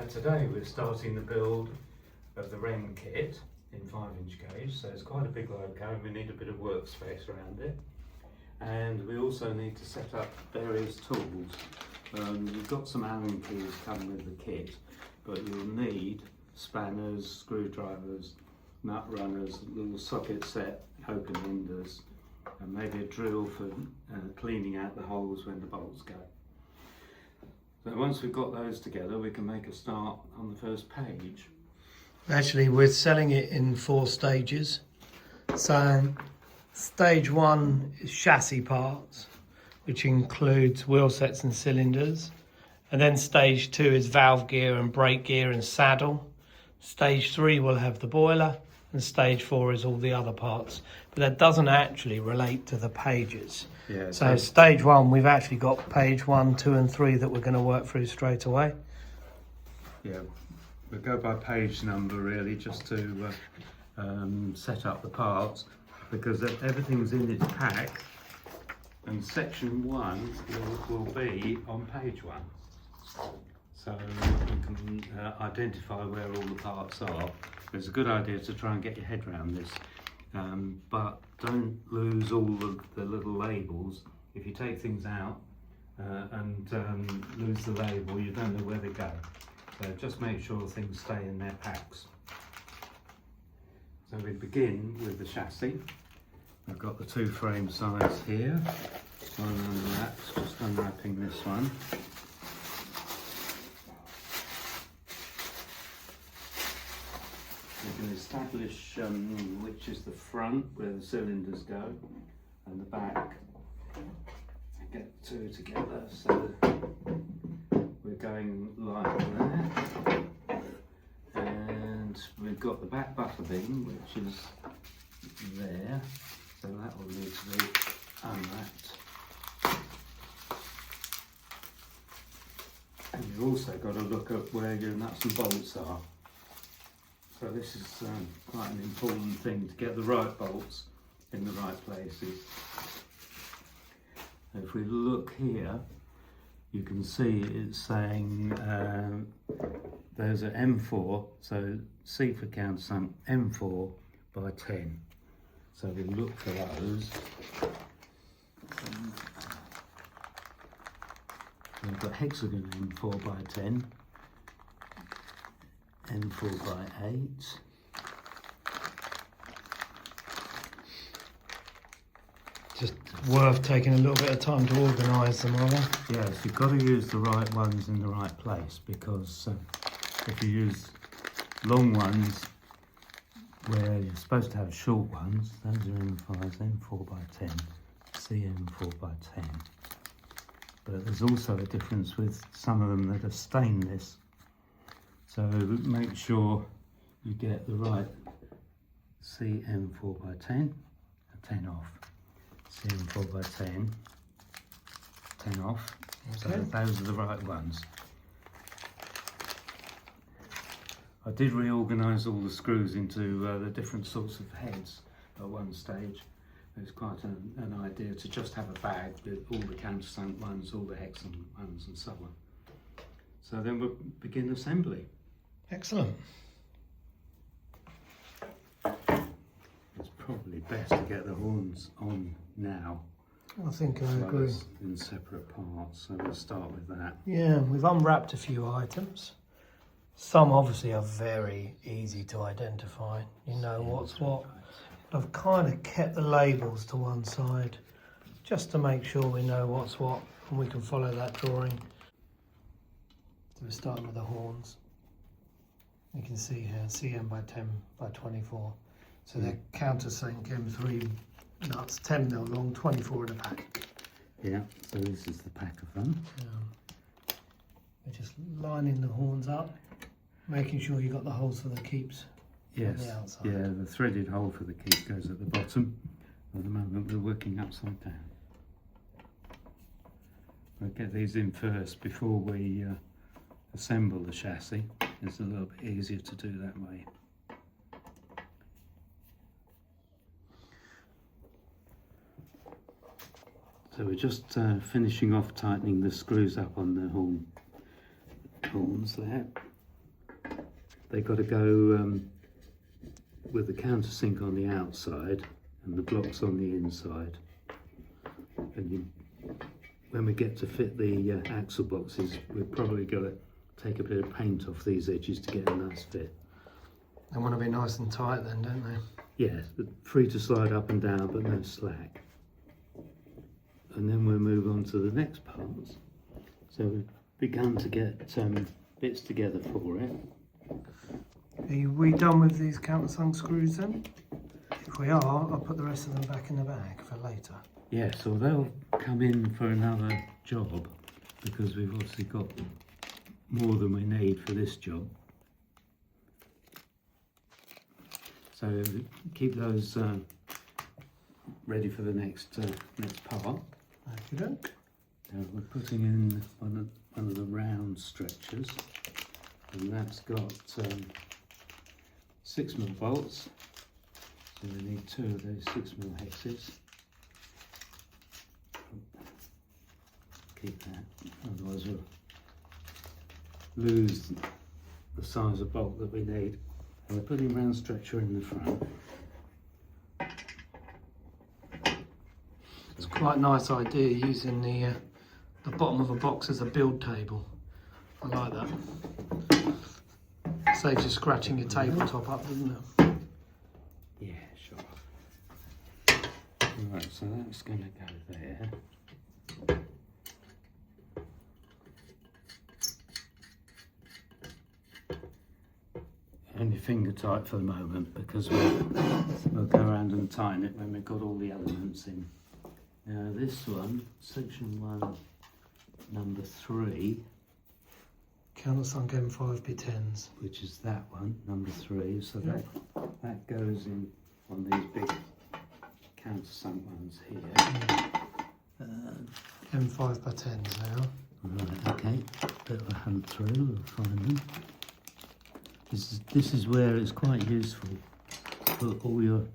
Today we're starting the build of the wren kit in 5-inch gauge, so it's quite a big loco and we need a bit of workspace around it. And we also need to set up various tools. You've got some Allen keys coming with the kit, but you'll need spanners, screwdrivers, nut runners, little socket set open enders, and maybe a drill for cleaning out the holes when the bolts go. So once we've got those together, we can make a start on the first page. Actually, we're selling it in 4 stages. So stage 1 is chassis parts, which includes wheel sets and cylinders. And then stage 2 is valve gear and brake gear and saddle. Stage 3 will have the boiler, and stage 4 is all the other parts. But that doesn't actually relate to the pages. Yeah, so stage 1, we've actually got page 1, 2 and 3 that we're going to work through straight away. Yeah, we'll go by page number really, just to set up the parts, because everything's in its pack, and section 1 will be on page 1. So you can identify where all the parts are. It's a good idea to try and get your head around this, but don't lose all the little labels. If you take things out and lose the label, you don't know where they go. So just make sure things stay in their packs. So we begin with the chassis. I've got the 2 frame sides here. One unwraps, just unwrapping this one. We can establish which is the front, where the cylinders go, and the back. Get the 2 together, so we're going like that. And we've got the back buffer beam, which is there, so that will need to be unwrapped. And you've also got to look at where your nuts and bolts are. So this is quite an important thing, to get the right bolts in the right places. If we look here, you can see it's saying there's an M4, so C for countersunk, M4 by 10. So we look for those. We've got hexagon M4 by 10. M4 by 8. Just worth taking a little bit of time to organise them, are they? Yes, you've got to use the right ones in the right place, because if you use long ones where you're supposed to have short ones, those are M5s, M4 by 10, CM4 by 10. But there's also a difference with some of them that are stainless. So make sure you get the right CM4 by 10, 10 off. CM4 by 10, 10 off. Okay. So those are the right ones. I did reorganise all the screws into the different sorts of heads at one stage. It was quite an idea to just have a bag with all the countersunk ones, all the hexagon ones and so on. So then we'll begin assembly. Excellent. It's probably best to get the horns on now. I think I agree. In separate parts, so we'll start with that. Yeah, we've unwrapped a few items. Some obviously are very easy to identify. You know what's what. But I've kind of kept the labels to one side just to make sure we know what's what and we can follow that drawing. So we're starting with the horns. You can see here, CM by 10 by 24. So they're countersunk M3 nuts, 10mm long, 24 in a pack. Yeah, so this is the pack of them. We're just lining the horns up, making sure you got the holes for the keeps. Yes, on the outside. yeah, the threaded hole for the keep goes at the bottom. At the moment we're working upside down. We'll get these in first before we assemble the chassis. It's a little bit easier to do that way. So we're just finishing off tightening the screws up on the horns there. they've got to go with the countersink on the outside and the blocks on the inside. And when we get to fit the axle boxes, we've probably got to take a bit of paint off these edges to get a nice fit. They want to be nice and tight then, don't they? Yeah, free to slide up and down, but no slack. And then we'll move on to the next parts. So we've begun to get bits together for it. Are we done with these countersunk screws then? If we are, I'll put the rest of them back in the bag for later. Yeah, so they'll come in for another job because we've obviously got more than we need for this job. So keep those ready for the next part. Okey-doke. We're putting in one of the round stretchers, and that's got 6mm bolts. So we need 2 of those 6mm hexes. Keep that, otherwise we'll lose the size of bolt that we need. And we're putting round stretcher in the front. It's quite a nice idea using the bottom of a box as a build table. I like that. Saves you scratching your tabletop up, doesn't it? Yeah, sure. Right, so that's going to go there. Only finger tight for the moment because we'll go around and tighten it when we've got all the elements in. Now this one, section 1, number 3. Countersunk M5B10s. Which is that one, number 3. So that goes in on these big countersunk ones here. M5x10s now. Right, okay. Bit of a hunt through, we'll find them. This is where it's quite useful to put all your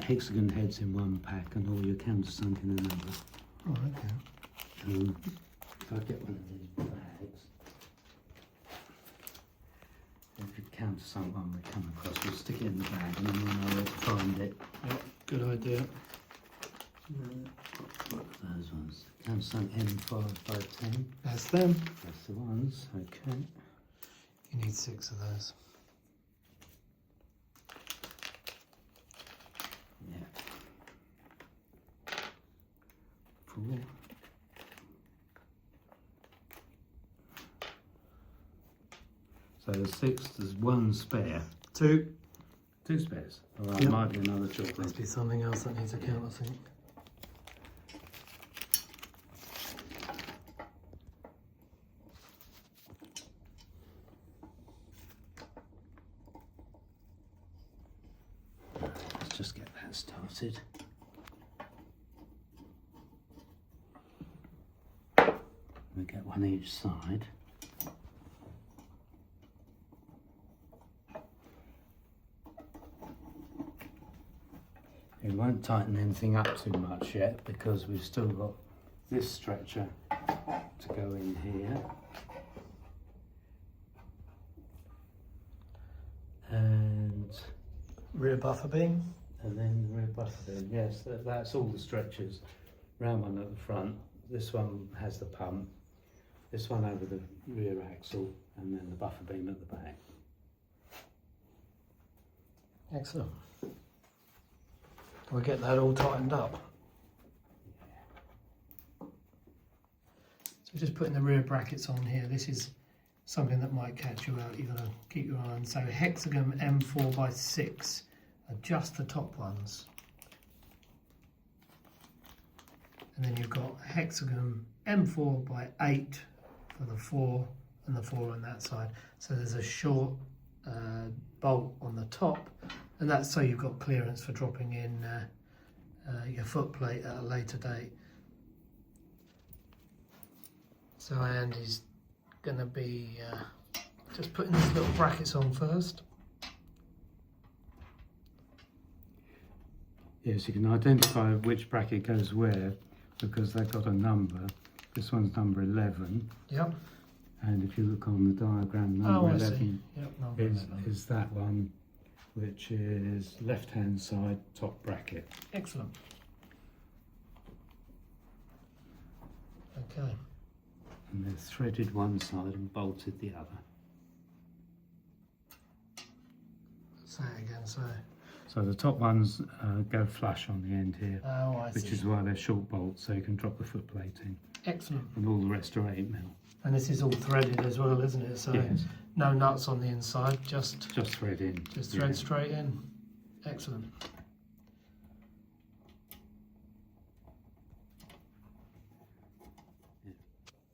hexagon heads in one pack and all your countersunk in another. Oh, okay. If I get one of these bags, every countersunk one we come across, we'll stick it in the bag and then we'll know where to find it. Yep, good idea. What are those ones? Countersunk M5x10. That's them. That's the ones, okay. You need 6 of those. Yeah. 4. So there's 6, there's 1 spare. 2. 2 spares. All right, Yep. might be another chocolate. Must be something else that needs a countersink. Let's just get that started. We get one each side. We won't tighten anything up too much yet because we've still got this stretcher to go in here. And Rear buffer beam. then the rear buffer beam. Yes, that's all the stretchers. Round one at the front. This one has the pump. This one over the rear axle, and then the buffer beam at the back. Excellent. We'll get that all tightened up. So just putting the rear brackets on here. This is something that might catch you out. You've got to keep your eye on. So hexagon M4x6 are just the top ones. And then you've got hexagon M4x8 for the 4 and the 4 on that side. So there's a short bolt on the top, and that's so you've got clearance for dropping in your foot plate at a later date. So Andy's going to be just putting these little brackets on first. Yes, you can identify which bracket goes where because they've got a number. This one's number 11. Yep. And if you look on the diagram, Oh, number I see. 11 Yep, number is, 11. is that one, which is left-hand side top bracket. Excellent. Okay. And they're threaded one side and bolted the other. Say it again, so. So the top ones go flush on the end here, Oh, I see. which is why they're short bolts, so you can drop the foot plate in. Excellent. And all the rest are 8mm. And this is all threaded as well, isn't it? So Yes, no nuts on the inside, just thread in. thread Yeah. straight in. Excellent.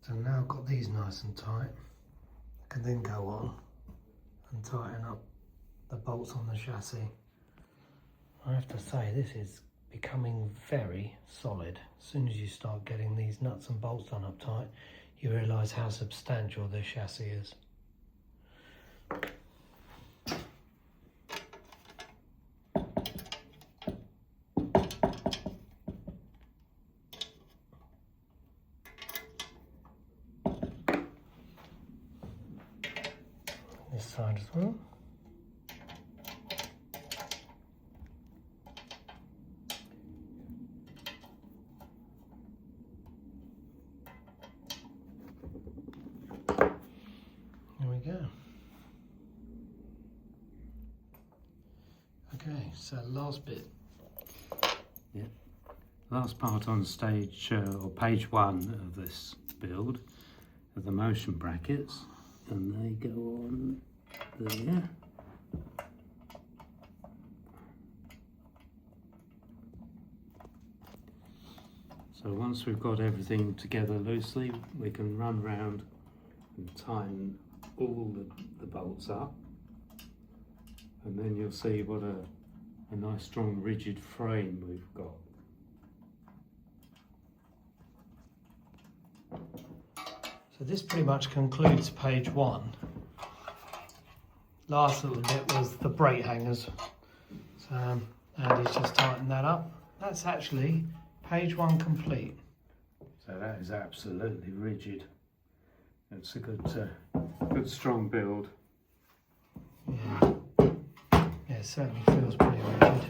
So now I've got these nice and tight, I can then go on and tighten up the bolts on the chassis. I have to say, this is becoming very solid. As soon as you start getting these nuts and bolts done up tight, you realise how substantial this chassis is. This side as well. There we go. Okay, so last bit. Yeah. Last part on stage or page 1 of this build are the motion brackets, and they go on there. So once we've got everything together loosely, we can run round and tighten all the bolts up, and then you'll see what a nice strong rigid frame we've got. So this pretty much concludes page 1. Last little bit was the brake hangers. So Andy's just tightened that up. That's actually page 1 complete. So that is absolutely rigid. It's a good strong build. Yeah. Yeah, it certainly feels pretty rigid.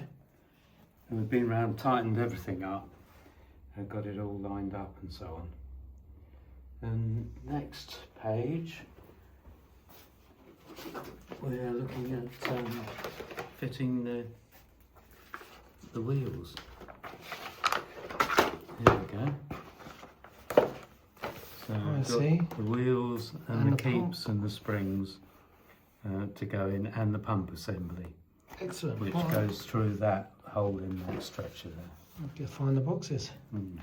And we've been round, tightened everything up, and got it all lined up and so on. And next page, we're looking at fitting the wheels. Here we go. So I we've got see. the wheels and And the the pump. keeps and the springs to go in, and the pump assembly, Excellent. which Right. goes through that hole in that stretcher there. I'll find the boxes. Mm.